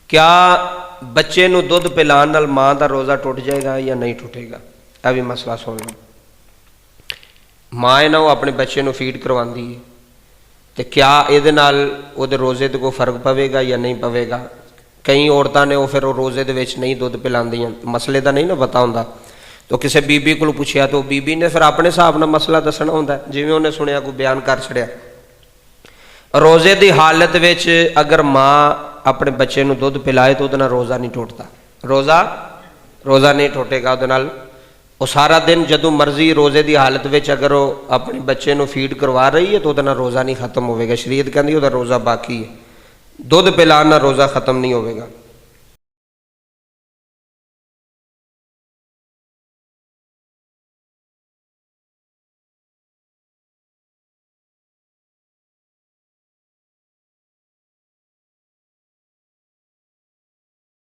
क्या बच्चे नूं दुध पिलाण नाल माँ का रोज़ा टुट जाएगा या नहीं टुटेगा? यह भी मसला सुन लो। माँ है ना वो अपने बच्चे नूं फीड करवाती है, तो क्या ये वो रोज़े तो कोई फर्क पवेगा या नहीं पवेगा? कई औरतां ने वो फिर वो रोज़े दे विच नहीं दुध पिलांदियां, मसले का नहीं ना पता होंदा। तो किसी बीबी को पुछया तो बीबी ने फिर अपने हिसाब नाल मसला दसना होंदा, जिवें उन्हें सुनिया कोई बयान कर छड़िया। रोज़े की हालत विच अगर माँ अपने बच्चे नूं दुध पिलाए तो उहदे नाल रोज़ा नहीं टुटदा, रोज़ा नहीं टुटेगा उहदे नाल। वो सारा दिन जदों मर्जी रोज़े की हालत विच अगर वो अपने बच्चे नूं फीड करवा रही है तो उहदे नाल रोज़ा नहीं खत्म होवेगा। शरीयत कहंदी उहदा रोज़ा बाकी है, दुध पिलाण नाल रोज़ा खत्म नहीं होवेगा।